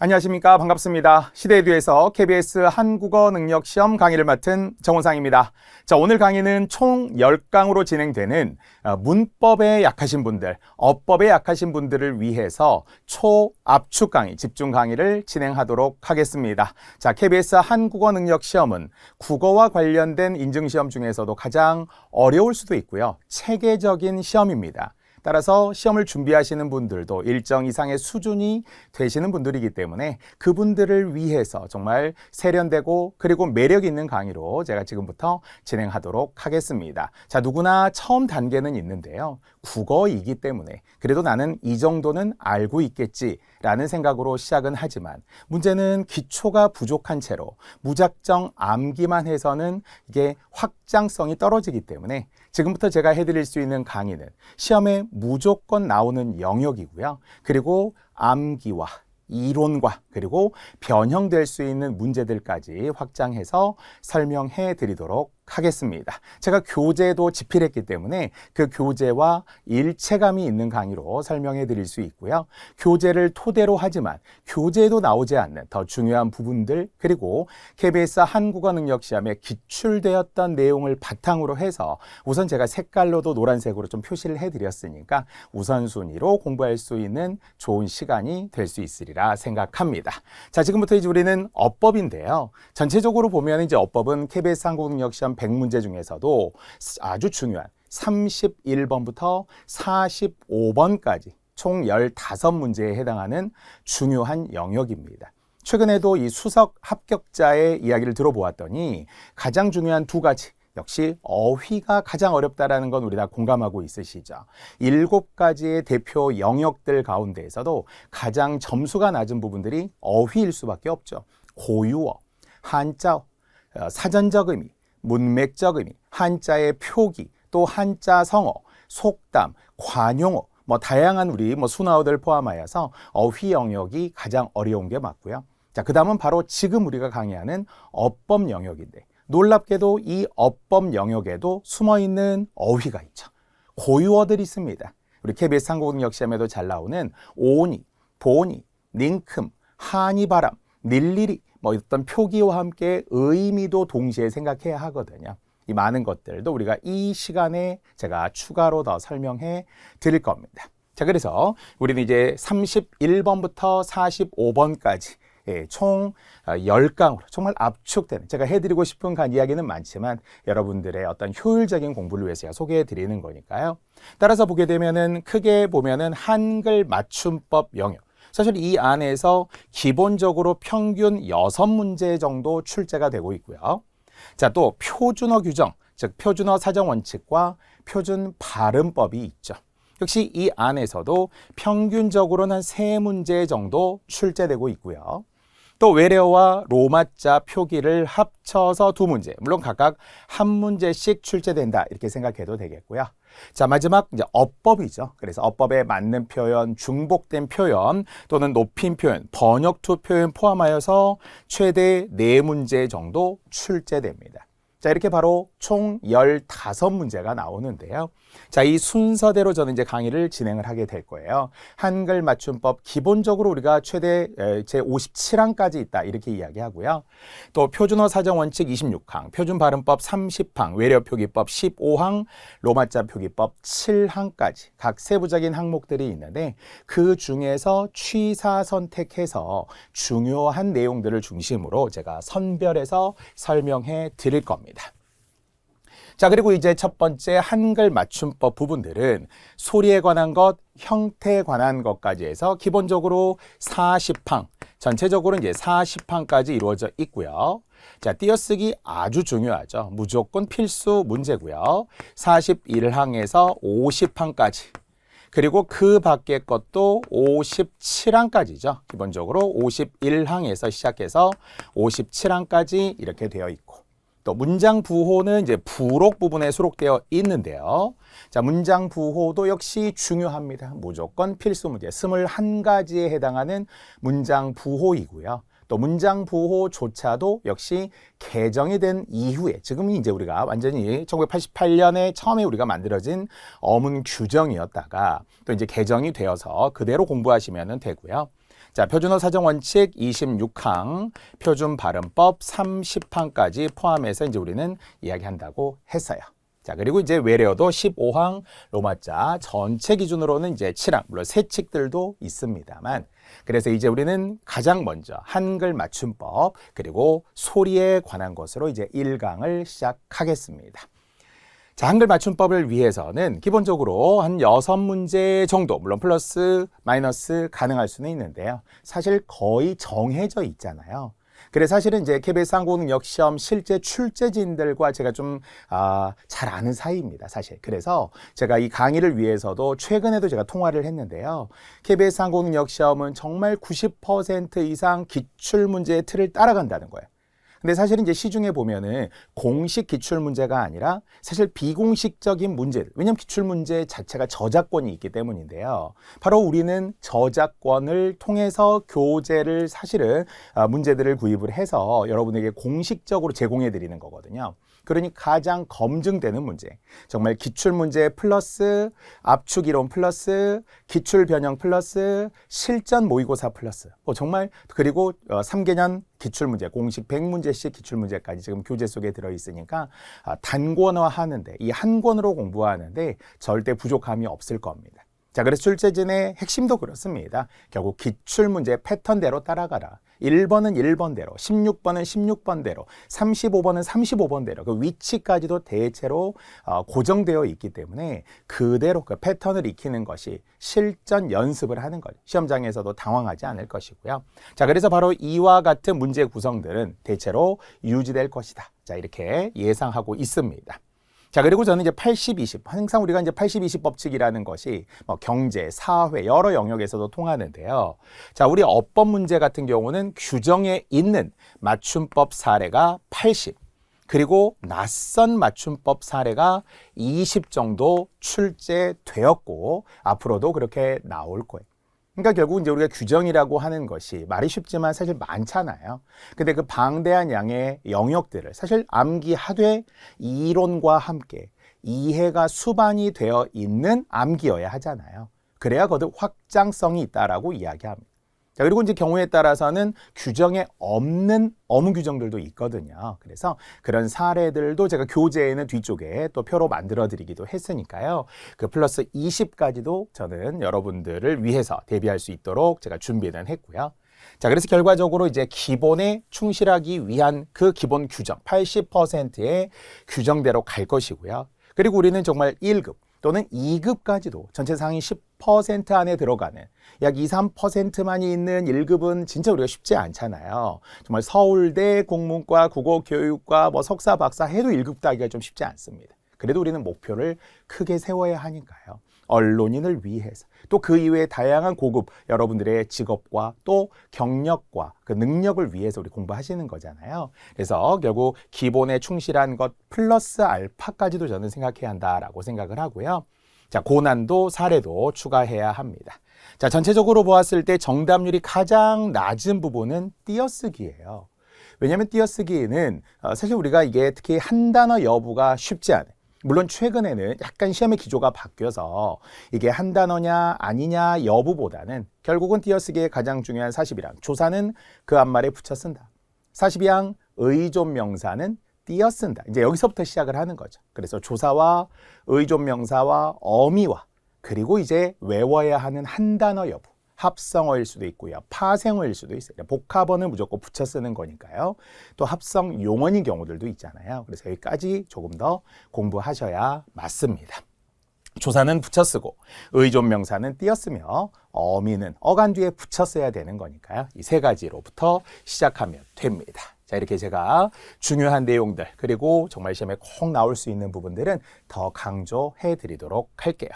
안녕하십니까. 반갑습니다. 시대에 뒤에서 KBS 한국어 능력 시험 강의를 맡은 정원상입니다. 자, 오늘 강의는 총 10강으로 진행되는 문법에 약하신 분들, 어법에 약하신 분들을 위해서 초압축 강의, 집중 강의를 진행하도록 하겠습니다. 자, KBS 한국어 능력 시험은 국어와 관련된 인증시험 중에서도 가장 어려울 수도 있고요. 체계적인 시험입니다. 따라서 시험을 준비하시는 분들도 일정 이상의 수준이 되시는 분들이기 때문에 그분들을 위해서 정말 세련되고 그리고 매력 있는 강의로 제가 지금부터 진행하도록 하겠습니다. 자, 누구나 처음 단계는 있는데요. 국어이기 때문에 그래도 나는 이 정도는 알고 있겠지라는 생각으로 시작은 하지만 문제는 기초가 부족한 채로 무작정 암기만 해서는 이게 확장성이 떨어지기 때문에 지금부터 제가 해드릴 수 있는 강의는 시험에 무조건 나오는 영역이고요. 그리고 암기와 이론과 그리고 변형될 수 있는 문제들까지 확장해서 설명해 드리도록 하겠습니다. 제가 교재도 집필했기 때문에 그 교재와 일체감이 있는 강의로 설명해 드릴 수 있고요. 교재를 토대로 하지만 교재에도 나오지 않는 더 중요한 부분들 그리고 KBS 한국어 능력 시험에 기출되었던 내용을 바탕으로 해서 우선 제가 색깔로도 노란색으로 좀 표시를 해 드렸으니까 우선순위로 공부할 수 있는 좋은 시간이 될 수 있으리라 생각합니다. 자, 지금부터 이제 우리는 어법인데요. 전체적으로 보면 이제 어법은 KBS 한국어 능력 시험 100문제 중에서도 아주 중요한 31번부터 45번까지 총 15문제에 해당하는 중요한 영역입니다. 최근에도 이 수석 합격자의 이야기를 들어보았더니 가장 중요한 두 가지, 역시 어휘가 가장 어렵다라는 건 우리 다 공감하고 있으시죠. 7가지의 대표 영역들 가운데에서도 가장 점수가 낮은 부분들이 어휘일 수밖에 없죠. 고유어, 한자어, 사전적 의미, 문맥적 의미, 한자의 표기, 또 한자 성어, 속담, 관용어, 다양한 우리 순어들 포함하여서 어휘 영역이 가장 어려운 게 맞고요. 자, 그 다음은 바로 지금 우리가 강의하는 어법 영역인데 놀랍게도 이 어법 영역에도 숨어있는 어휘가 있죠. 고유어들이 있습니다. 우리 KBS 한국어 능력 시험에도 잘 나오는 오니, 보니, 닝큼, 하니바람, 닐리리 어떤 표기와 함께 의미도 동시에 생각해야 하거든요. 이 많은 것들도 우리가 이 시간에 제가 추가로 더 설명해 드릴 겁니다. 자, 그래서 우리는 이제 31번부터 45번까지 총 10강으로 정말 압축되는 제가 해드리고 싶은 이야기는 많지만 여러분들의 어떤 효율적인 공부를 위해서 제가 소개해 드리는 거니까요. 따라서 보게 되면은 크게 보면은 한글 맞춤법 영역. 사실 이 안에서 기본적으로 평균 6문제 정도 출제가 되고 있고요. 자, 또 표준어 규정, 즉 표준어 사정 원칙과 표준 발음법이 있죠. 역시 이 안에서도 평균적으로는 한 3문제 정도 출제되고 있고요. 또 외래어와 로마자 표기를 합쳐서 2문제, 물론 각각 한 문제씩 출제된다 이렇게 생각해도 되겠고요. 자, 마지막 이제 어법이죠. 그래서 어법에 맞는 표현, 중복된 표현 또는 높임 표현, 번역투 표현 포함하여서 최대 4문제 정도 출제됩니다. 자, 이렇게 바로 총 15문제가 나오는데요. 자, 이 순서대로 저는 이제 강의를 진행을 하게 될 거예요. 한글 맞춤법 기본적으로 우리가 최대 제 57항까지 있다 이렇게 이야기하고요. 또 표준어 사정 원칙 26항, 표준 발음법 30항, 외래어 표기법 15항, 로마자 표기법 7항까지 각 세부적인 항목들이 있는데 그 중에서 취사 선택해서 중요한 내용들을 중심으로 제가 선별해서 설명해 드릴 겁니다. 자, 그리고 이제 첫 번째 한글 맞춤법 부분들은 소리에 관한 것, 형태에 관한 것까지 해서 기본적으로 40항, 전체적으로 이제 40항까지 이루어져 있고요. 자, 띄어쓰기 아주 중요하죠. 무조건 필수 문제고요. 41항에서 50항까지. 그리고 그 밖의 것도 57항까지죠. 기본적으로 51항에서 시작해서 57항까지 이렇게 되어 있고. 또 문장 부호는 이제 부록 부분에 수록되어 있는데요. 자, 문장 부호도 역시 중요합니다. 무조건 필수 문제, 21가지에 해당하는 문장 부호이고요. 또 문장 부호조차도 역시 개정이 된 이후에 지금 이제 우리가 완전히 1988년에 처음에 우리가 만들어진 어문 규정이었다가 또 이제 개정이 되어서 그대로 공부하시면 되고요. 자, 표준어 사정 원칙 26항, 표준 발음법 30항까지 포함해서 이제 우리는 이야기한다고 했어요. 자, 그리고 이제 외래어도 15항 로마자 전체 기준으로는 이제 7항, 물론 세칙들도 있습니다만, 그래서 이제 우리는 가장 먼저 한글 맞춤법, 그리고 소리에 관한 것으로 이제 1강을 시작하겠습니다. 자, 한글 맞춤법을 위해서는 기본적으로 한 6문제 정도, 물론 플러스, 마이너스 가능할 수는 있는데요. 사실 거의 정해져 있잖아요. 그래서 사실은 이제 KBS 한국어능력 시험 실제 출제진들과 제가 좀 잘 아는 사이입니다, 사실. 그래서 제가 이 강의를 위해서도 최근에도 제가 통화를 했는데요. KBS 한국어능력 시험은 정말 90% 이상 기출문제의 틀을 따라간다는 거예요. 근데 사실은 이제 시중에 보면은 공식 기출 문제가 아니라 사실 비공식적인 문제들, 왜냐하면 기출 문제 자체가 저작권이 있기 때문인데요. 바로 우리는 저작권을 통해서 교재를 사실은 문제들을 구입을 해서 여러분에게 공식적으로 제공해 드리는 거거든요. 그러니 가장 검증되는 문제, 정말 기출 문제 플러스 압축 이론 플러스 기출 변형 플러스 실전 모의고사 플러스 정말 그리고 3개년 기출 문제, 공식 100문제씩 기출 문제까지 지금 교재 속에 들어 있으니까 단권화 하는데, 이 한 권으로 공부하는데 절대 부족함이 없을 겁니다. 자, 그래서 출제진의 핵심도 그렇습니다. 결국 기출 문제 패턴대로 따라가라. 1번은 1번대로, 16번은 16번대로, 35번은 35번대로 그 위치까지도 대체로 고정되어 있기 때문에 그대로 그 패턴을 익히는 것이 실전 연습을 하는 거죠. 시험장에서도 당황하지 않을 것이고요. 자, 그래서 바로 이와 같은 문제 구성들은 대체로 유지될 것이다. 자, 이렇게 예상하고 있습니다. 자, 그리고 저는 이제 80-20, 항상 우리가 이제 80-20 법칙이라는 것이 경제, 사회, 여러 영역에서도 통하는데요. 자, 우리 어법 문제 같은 경우는 규정에 있는 맞춤법 사례가 80, 그리고 낯선 맞춤법 사례가 20 정도 출제되었고, 앞으로도 그렇게 나올 거예요. 그러니까 결국 이제 우리가 규정이라고 하는 것이 말이 쉽지만 사실 많잖아요. 근데 그 방대한 양의 영역들을 사실 암기하되 이론과 함께 이해가 수반이 되어 있는 암기여야 하잖아요. 그래야 거듭 확장성이 있다라고 이야기합니다. 자, 그리고 이제 경우에 따라서는 규정에 없는 어문 규정들도 있거든요. 그래서 그런 사례들도 제가 교재에는 뒤쪽에 또 표로 만들어 드리기도 했으니까요. 그 플러스 20까지도 저는 여러분들을 위해서 대비할 수 있도록 제가 준비는 했고요. 자, 그래서 결과적으로 이제 기본에 충실하기 위한 그 기본 규정 80%의 규정대로 갈 것이고요. 그리고 우리는 정말 1급 또는 2급까지도 전체 상위 10% 안에 들어가는 약 2-3%만이 있는 1급은 진짜 우리가 쉽지 않잖아요. 정말 서울대 국문과 국어교육과 석사 박사 해도 1급 따기가 좀 쉽지 않습니다. 그래도 우리는 목표를 크게 세워야 하니까요. 언론인을 위해서 또 그 이외에 다양한 고급 여러분들의 직업과 또 경력과 그 능력을 위해서 우리 공부하시는 거잖아요. 그래서 결국 기본에 충실한 것 플러스 알파까지도 저는 생각해야 한다라고 생각을 하고요. 자, 고난도 사례도 추가해야 합니다. 자, 전체적으로 보았을 때 정답률이 가장 낮은 부분은 띄어쓰기예요. 왜냐하면 띄어쓰기는 사실 우리가 이게 특히 한 단어 여부가 쉽지 않아요. 물론 최근에는 약간 시험의 기조가 바뀌어서 이게 한 단어냐 아니냐 여부보다는 결국은 띄어쓰기의 가장 중요한 42항 조사는 그 앞말에 붙여 쓴다. 42항 의존 명사는 띄어 쓴다. 이제 여기서부터 시작을 하는 거죠. 그래서 조사와 의존 명사와 어미와 그리고 이제 외워야 하는 한 단어 여부. 합성어일 수도 있고요. 파생어일 수도 있어요. 복합어는 무조건 붙여 쓰는 거니까요. 또 합성 용언인 경우들도 있잖아요. 그래서 여기까지 조금 더 공부하셔야 맞습니다. 조사는 붙여 쓰고 의존 명사는 띄어 쓰며 어미는 어간 뒤에 붙여 써야 되는 거니까요. 이 세 가지로부터 시작하면 됩니다. 자, 이렇게 제가 중요한 내용들 그리고 정말 시험에 꼭 나올 수 있는 부분들은 더 강조해 드리도록 할게요.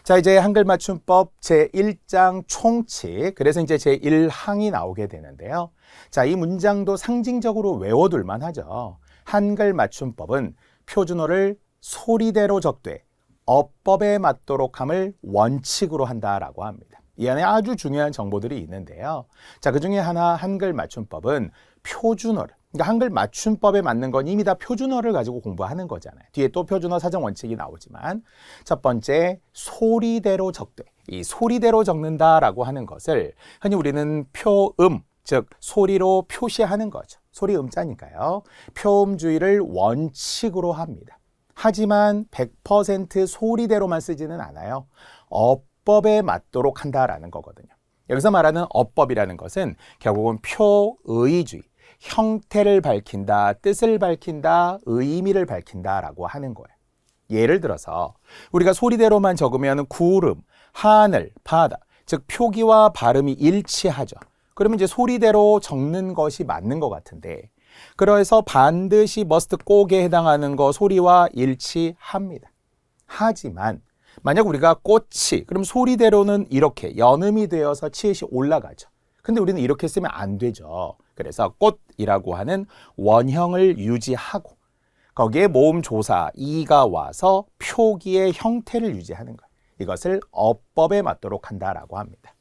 자, 이제 한글 맞춤법 제1장 총칙, 그래서 이제 제1항이 나오게 되는데요. 자, 이 문장도 상징적으로 외워둘만 하죠. 한글 맞춤법은 표준어를 소리대로 적되 어법에 맞도록 함을 원칙으로 한다라고 합니다. 이 안에 아주 중요한 정보들이 있는데요. 자, 그 중에 하나 한글 맞춤법은 표준어를, 그러니까 한글 맞춤법에 맞는 건 이미 다 표준어를 가지고 공부하는 거잖아요. 뒤에 또 표준어 사정 원칙이 나오지만 첫 번째 소리대로 적되 이 소리대로 적는다라고 하는 것을 흔히 우리는 표음, 즉 소리로 표시하는 거죠. 소리 음자니까요. 표음주의를 원칙으로 합니다. 하지만 100% 소리대로만 쓰지는 않아요. 어법에 맞도록 한다라는 거거든요. 여기서 말하는 어법이라는 것은 결국은 표의주의, 형태를 밝힌다, 뜻을 밝힌다, 의미를 밝힌다라고 하는 거예요. 예를 들어서 우리가 소리대로만 적으면 구름, 하늘, 바다, 즉 표기와 발음이 일치하죠. 그러면 이제 소리대로 적는 것이 맞는 것 같은데, 그래서 반드시 must 꼭에 해당하는 거 소리와 일치합니다. 하지만 만약 우리가 꽃이, 그럼 소리대로는 이렇게 연음이 되어서 치읓이 올라가죠. 근데 우리는 이렇게 쓰면 안 되죠. 그래서 꽃이라고 하는 원형을 유지하고 거기에 모음 조사 이가 와서 표기의 형태를 유지하는 거예요. 이것을 어법에 맞도록 한다라고 합니다.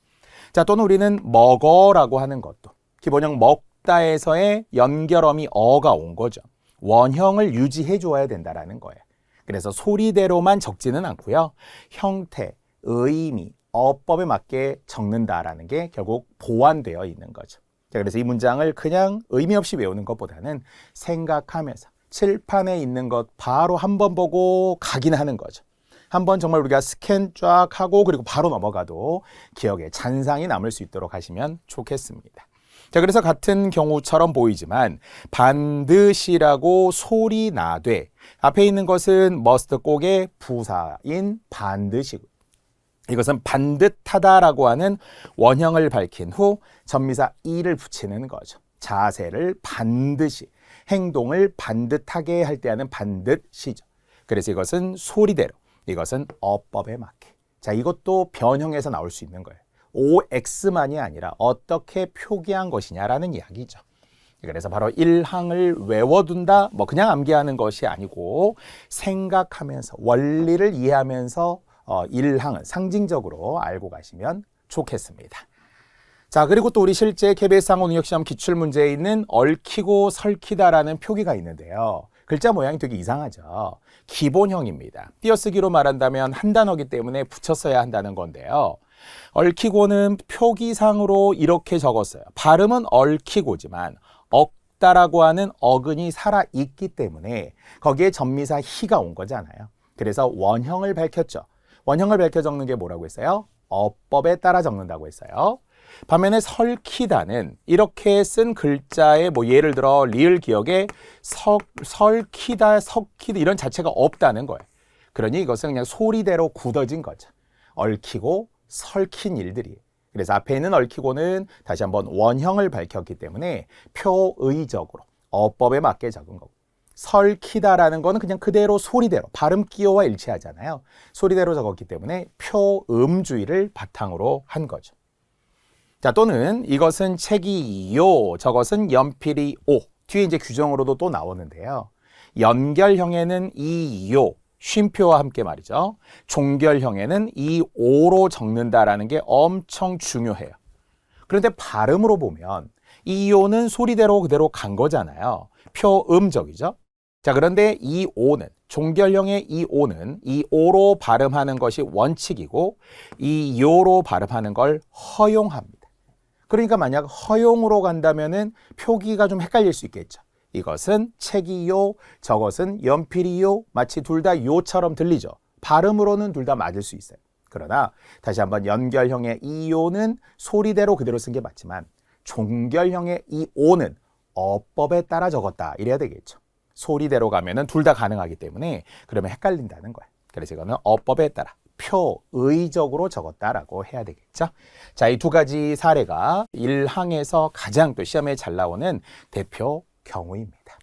자, 또는 우리는 먹어라고 하는 것도 기본형 먹다에서의 연결음이 어가 온 거죠. 원형을 유지해 줘야 된다라는 거예요. 그래서 소리대로만 적지는 않고요. 형태, 의미, 어법에 맞게 적는다라는 게 결국 보완되어 있는 거죠. 자, 그래서 이 문장을 그냥 의미 없이 외우는 것보다는 생각하면서 칠판에 있는 것 바로 한번 보고 가긴 하는 거죠. 한번 정말 우리가 스캔 쫙 하고 그리고 바로 넘어가도 기억에 잔상이 남을 수 있도록 하시면 좋겠습니다. 자, 그래서 같은 경우처럼 보이지만 반드시라고 소리 나되 앞에 있는 것은 must 꼭의 부사인 반드시고, 이것은 반듯하다라고 하는 원형을 밝힌 후 전미사 이를 붙이는 거죠. 자세를 반드시, 행동을 반듯하게 할 때 하는 반듯시죠. 그래서 이것은 소리대로, 이것은 어법에 맞게. 자, 이것도 변형해서 나올 수 있는 거예요. OX만이 아니라 어떻게 표기한 것이냐라는 이야기죠. 그래서 바로 1항을 외워둔다, 뭐 그냥 암기하는 것이 아니고 생각하면서 원리를 이해하면서 1항은 상징적으로 알고 가시면 좋겠습니다. 자, 그리고 또 우리 실제 KBS 항공능력시험 기출문제에 있는 얽히고 설키다라는 표기가 있는데요. 글자 모양이 되게 이상하죠. 기본형입니다. 띄어쓰기로 말한다면 한 단어기 때문에 붙였어야 한다는 건데요. 얽히고는 표기상으로 이렇게 적었어요. 발음은 얽히고지만 억다라고 하는 어근이 살아있기 때문에 거기에 전미사 히가 온 거잖아요. 그래서 원형을 밝혔죠. 원형을 밝혀 적는 게 뭐라고 했어요? 어법에 따라 적는다고 했어요. 반면에 설키다는 이렇게 쓴 글자에 뭐 예를 들어 리을 기억에 설키다, 석키다 이런 자체가 없다는 거예요. 그러니 이것은 그냥 소리대로 굳어진 거죠. 얽히고 설킨 일들이. 그래서 앞에 있는 얽히고는 다시 한번 원형을 밝혔기 때문에 표의적으로 어법에 맞게 적은 거고, 설키다라는 거는 그냥 그대로 소리대로 발음 기호와 일치하잖아요. 소리대로 적었기 때문에 표음주의를 바탕으로 한 거죠. 자, 또는 이것은 책이요, 저것은 연필이 오. 뒤에 이제 규정으로도 또 나오는데요. 연결형에는 이요, 쉼표와 함께 말이죠. 종결형에는 이 오로 적는다라는 게 엄청 중요해요. 그런데 발음으로 보면 이요는 소리대로 그대로 간 거잖아요. 표음적이죠. 자, 그런데 이 오는, 종결형의 이 오는 이 오로 발음하는 것이 원칙이고 이 요로 발음하는 걸 허용합니다. 그러니까 만약 허용으로 간다면은 표기가 좀 헷갈릴 수 있겠죠. 이것은 책이요, 저것은 연필이요, 마치 둘 다 요처럼 들리죠. 발음으로는 둘 다 맞을 수 있어요. 그러나 다시 한번 연결형의 이 요는 소리대로 그대로 쓴 게 맞지만 종결형의 이 오는 어법에 따라 적었다 이래야 되겠죠. 소리대로 가면은 둘 다 가능하기 때문에 그러면 헷갈린다는 거예요. 그래서 이거는 어법에 따라 표의적으로 적었다라고 해야 되겠죠. 자, 이 두 가지 사례가 1항에서 가장 또 시험에 잘 나오는 대표 경우입니다.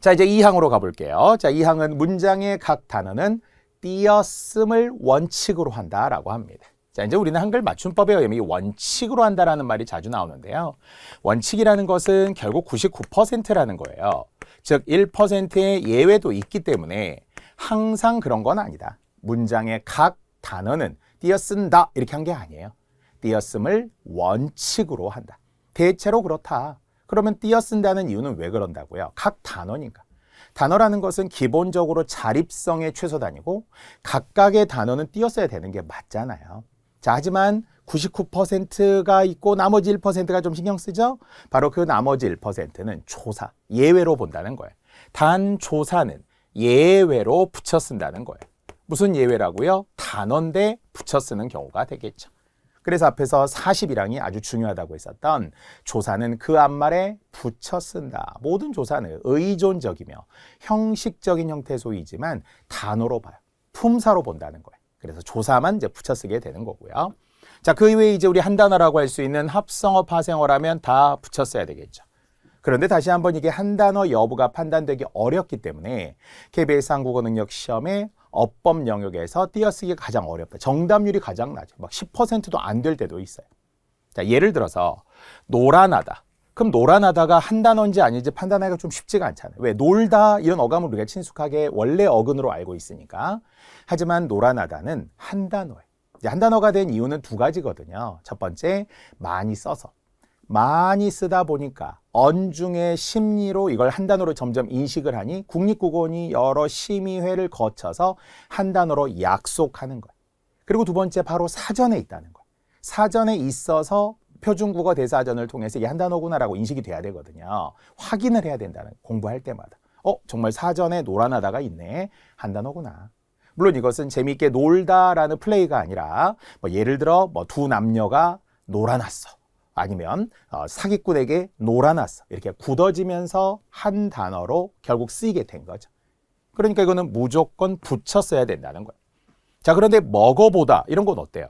자, 이제 2항으로 가볼게요. 자, 2항은 문장의 각 단어는 띄었음을 원칙으로 한다라고 합니다. 자, 이제 우리는 한글 맞춤법에 의하면 이 원칙으로 한다라는 말이 자주 나오는데요. 원칙이라는 것은 결국 99%라는 거예요. 즉 1%의 예외도 있기 때문에 항상 그런 건 아니다. 문장의 각 단어는 띄어쓴다 이렇게 한 게 아니에요. 띄었음을 원칙으로 한다. 대체로 그렇다. 그러면 띄어쓴다는 이유는 왜 그런다고요? 각 단어니까. 단어라는 것은 기본적으로 자립성의 최소 단위고 각각의 단어는 띄었어야 되는 게 맞잖아요. 자, 하지만 99%가 있고 나머지 1%가 좀 신경 쓰죠? 바로 그 나머지 1%는 조사, 예외로 본다는 거예요. 단 조사는 예외로 붙여 쓴다는 거예요. 무슨 예외라고요? 단어인데 붙여 쓰는 경우가 되겠죠. 그래서 앞에서 40이랑이 아주 중요하다고 했었던 조사는 그 앞말에 붙여 쓴다. 모든 조사는 의존적이며 형식적인 형태의 소위이지만 단어로 봐요. 품사로 본다는 거예요. 그래서 조사만 이제 붙여 쓰게 되는 거고요. 자, 그 이외에 이제 우리 한 단어라고 할 수 있는 합성어, 파생어라면 다 붙여 써야 되겠죠. 그런데 다시 한번 이게 한 단어 여부가 판단되기 어렵기 때문에 KBS 한국어 능력 시험에 어법 영역에서 띄어쓰기가 가장 어렵다. 정답률이 가장 낮아요. 막 10%도 안 될 때도 있어요. 자, 예를 들어서 노란하다. 그럼 노란하다가 한 단어인지 아닌지 판단하기가 좀 쉽지가 않잖아요. 왜? 놀다 이런 어감을 우리가 친숙하게 원래 어근으로 알고 있으니까. 하지만 노란하다는 한 단어예요. 한 단어가 된 이유는 두 가지거든요. 첫 번째, 많이 써서. 많이 쓰다 보니까 언중의 심리로 이걸 한 단어로 점점 인식을 하니 국립국어원이 여러 심의회를 거쳐서 한 단어로 약속하는 거예요. 그리고 두 번째, 바로 사전에 있다는 거예요. 사전에 있어서 표준국어 대사전을 통해서 이게 한 단어구나라고 인식이 돼야 되거든요. 확인을 해야 된다는 거예요. 공부할 때마다. 정말 사전에 노란하다가 있네. 한 단어구나. 물론 이것은 재미있게 놀다라는 플레이가 아니라 예를 들어 두 남녀가 놀아났어. 아니면 사기꾼에게 놀아났어. 이렇게 굳어지면서 한 단어로 결국 쓰이게 된 거죠. 그러니까 이거는 무조건 붙여 써야 된다는 거예요. 자, 그런데 먹어보다 이런 건 어때요?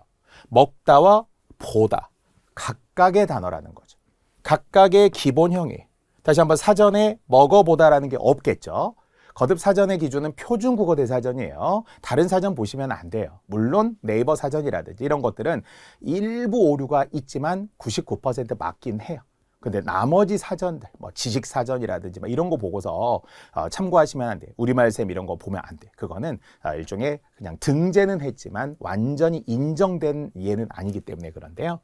먹다와 보다 각각의 단어라는 거죠. 각각의 기본형이에요. 다시 한번 사전에 먹어보다라는 게 없겠죠. 거듭 사전의 기준은 표준국어 대사전이에요. 다른 사전 보시면 안 돼요. 물론 네이버 사전이라든지 이런 것들은 일부 오류가 있지만 99% 맞긴 해요. 근데 나머지 사전들, 지식사전이라든지 이런 거 보고서 참고하시면 안 돼요. 우리말쌤 이런 거 보면 안 돼요. 그거는 일종의 그냥 등재는 했지만 완전히 인정된 예는 아니기 때문에 그런데요.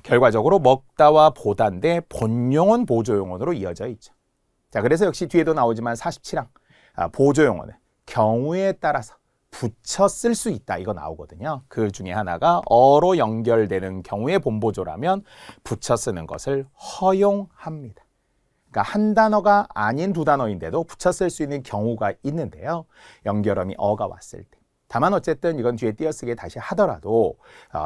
결과적으로 먹다와 보다인데 본용어는 보조용어로 이어져 있죠. 자, 그래서 역시 뒤에도 나오지만 47항. 보조용어는 경우에 따라서 붙여 쓸 수 있다. 이거 나오거든요. 그 중에 하나가 어로 연결되는 경우에 본보조라면 붙여 쓰는 것을 허용합니다. 그러니까 한 단어가 아닌 두 단어인데도 붙여 쓸 수 있는 경우가 있는데요. 연결음이 어가 왔을 때. 다만 어쨌든 이건 뒤에 띄어쓰기 다시 하더라도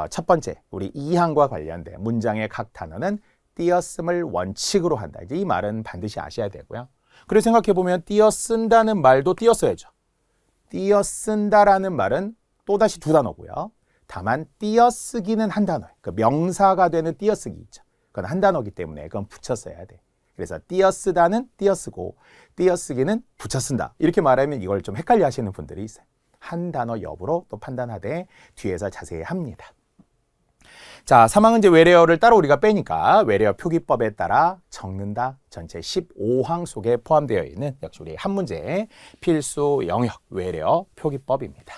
첫 번째 우리 2항과 관련된 문장의 각 단어는 띄어쓰을 원칙으로 한다. 이제 이 말은 반드시 아셔야 되고요. 그리고 생각해보면 띄어쓴다는 말도 띄어써야죠. 띄어쓴다라는 말은 또다시 두 단어고요. 다만 띄어쓰기는 한 단어예요. 그 명사가 되는 띄어쓰기 있죠. 그건 한 단어이기 때문에 그건 붙여 써야 돼. 그래서 띄어쓰다는 띄어쓰고 띄어쓰기는 붙여 쓴다. 이렇게 말하면 이걸 좀 헷갈려 하시는 분들이 있어요. 한 단어 여부로 또 판단하되 뒤에서 자세히 합니다. 자, 3항은 이제 외래어를 따로 우리가 빼니까 외래어 표기법에 따라 적는다. 전체 15항 속에 포함되어 있는 역시 우리 한 문제 필수 영역 외래어 표기법입니다.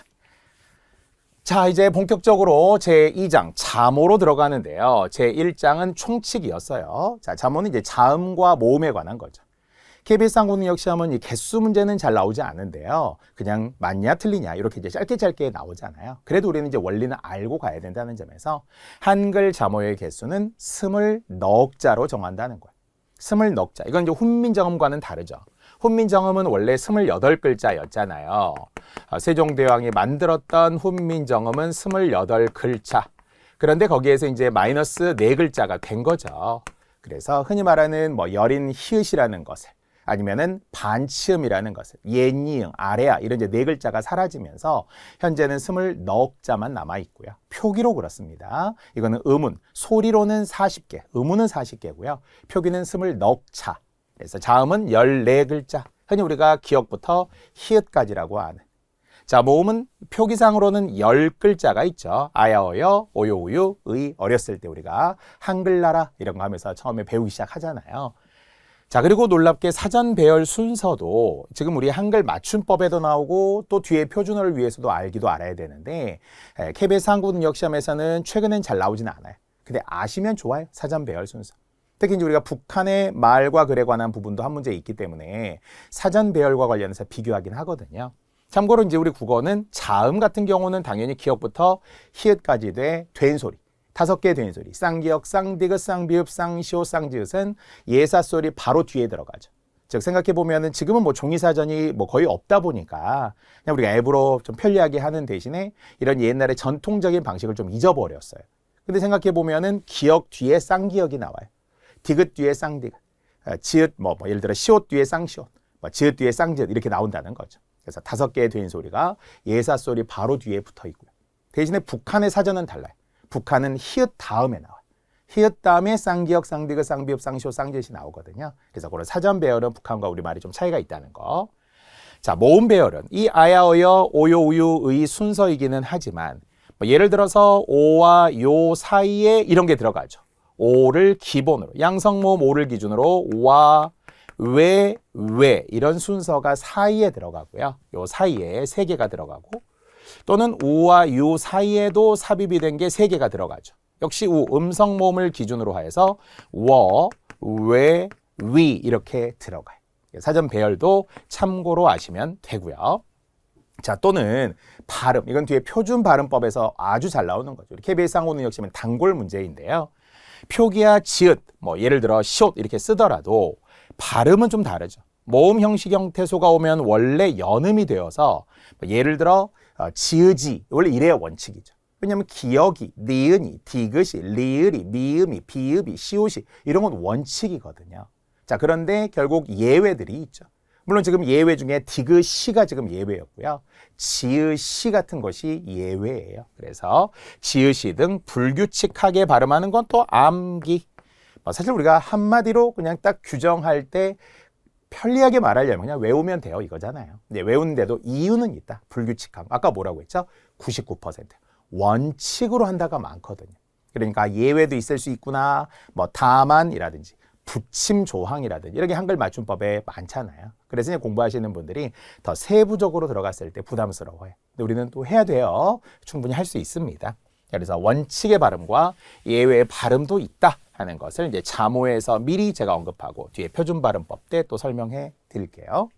자, 이제 본격적으로 제2장 자모로 들어가는데요. 제1장은 총칙이었어요. 자, 자모는 이제 자음과 모음에 관한 거죠. KBS 한국 능력 시험은 이 개수 문제는 잘 나오지 않은데요. 그냥 맞냐 틀리냐 이렇게 이제 짧게 나오잖아요. 그래도 우리는 이제 원리는 알고 가야 된다는 점에서 한글 자모의 개수는 20넉자로 정한다는 거예요. 20넉자. 이건 이제 훈민정음과는 다르죠. 훈민정음은 원래 28글자였잖아요. 세종대왕이 만들었던 훈민정음은 28글자. 그런데 거기에서 이제 마이너스 4글자가 된 거죠. 그래서 흔히 말하는 여린 히읗이라는 것을 아니면은 반치음이라는 것을 옛니응, 아래야 이런 이제 4글자가 사라지면서 현재는 20넉자만 남아 있고요. 표기로 그렇습니다. 이거는 음운, 소리로는 40개, 음운은 40개고요. 표기는 20넉자. 그래서 자음은 14글자. 흔히 우리가 기억부터 히읗까지라고 하는. 자, 모음은 표기상으로는 10글자가 있죠. 아야어여, 오요우유, 의, 어렸을 때 우리가 한글나라 이런 거 하면서 처음에 배우기 시작하잖아요. 자, 그리고 놀랍게 사전 배열 순서도 지금 우리 한글 맞춤법에도 나오고 또 뒤에 표준어를 위해서도 알기도 알아야 되는데 KBS 한국 능력 시험에서는 최근엔 잘 나오지는 않아요. 근데 아시면 좋아요. 사전 배열 순서. 특히 이제 우리가 북한의 말과 글에 관한 부분도 한 문제 있기 때문에 사전 배열과 관련해서 비교하긴 하거든요. 참고로 이제 우리 국어는 자음 같은 경우는 당연히 기억부터 히읗까지 돼 된소리. 5개 된소리. 쌍기역, 쌍디귿, 쌍비읍, 쌍시옷, 쌍지읒은 예사소리 바로 뒤에 들어가죠. 즉 생각해 보면은 지금은 뭐 종이사전이 뭐 거의 없다 보니까 그냥 우리가 앱으로 좀 편리하게 하는 대신에 이런 옛날의 전통적인 방식을 좀 잊어버렸어요. 근데 생각해 보면은 기역 뒤에 쌍기역이 나와요. 디귿 뒤에 쌍디귿, 지읒 예를 들어 시옷 뒤에 쌍시옷, 지읒 뒤에 쌍지읒 이렇게 나온다는 거죠. 그래서 5개의 된소리가 예사소리 바로 뒤에 붙어 있고요. 대신에 북한의 사전은 달라요. 북한은 히읗 다음에 나와요. 히읗 다음에 쌍기역, 쌍디귿, 쌍비읍, 쌍시옷, 쌍지읒이 나오거든요. 그래서 그런 사전 배열은 북한과 우리말이 좀 차이가 있다는 거. 자, 모음 배열은 이 아야, 어여, 오요, 우유의 순서이기는 하지만 예를 들어서 오와 요 사이에 이런 게 들어가죠. 오를 기본으로, 양성모음 오를 기준으로 와, 왜 이런 순서가 사이에 들어가고요. 요 사이에 3개가 들어가고 또는 우와 유 사이에도 삽입이 된 게 3개가 들어가죠. 역시 우 음성 모음을 기준으로 하여서 워, 왜, 위 이렇게 들어가요. 사전 배열도 참고로 아시면 되고요. 자, 또는 발음. 이건 뒤에 표준 발음법에서 아주 잘 나오는 거죠. 우리 KBS 항공능력 시험은 단골 문제인데요. 표기야 지읒, 예를 들어 시옷 이렇게 쓰더라도 발음은 좀 다르죠. 모음 형식 형태소가 오면 원래 연음이 되어서 예를 들어 지읒이 원래 이래야 원칙이죠. 왜냐하면 기역이, 니은이, 디귿이, 리을이, 미음이, 비읍이, 시옷이 이런 건 원칙이거든요. 자, 그런데 결국 예외들이 있죠. 물론 지금 예외 중에 디귿시가 지금 예외였고요. 지읒시 같은 것이 예외예요. 그래서 지읒시 등 불규칙하게 발음하는 건 또 암기. 사실 우리가 한마디로 그냥 딱 규정할 때 편리하게 말하려면 그냥 외우면 돼요 이거잖아요. 근데 외우는데도 이유는 있다. 불규칙함. 아까 뭐라고 했죠? 99%. 원칙으로 한다가 많거든요. 그러니까 예외도 있을 수 있구나. 다만이라든지 붙임 조항이라든지 이렇게 한글 맞춤법에 많잖아요. 그래서 이제 공부하시는 분들이 더 세부적으로 들어갔을 때 부담스러워요. 근데 우리는 또 해야 돼요. 충분히 할 수 있습니다. 그래서 원칙의 발음과 예외의 발음도 있다 하는 것을 이제 자모에서 미리 제가 언급하고 뒤에 표준 발음법 때 또 설명해 드릴게요.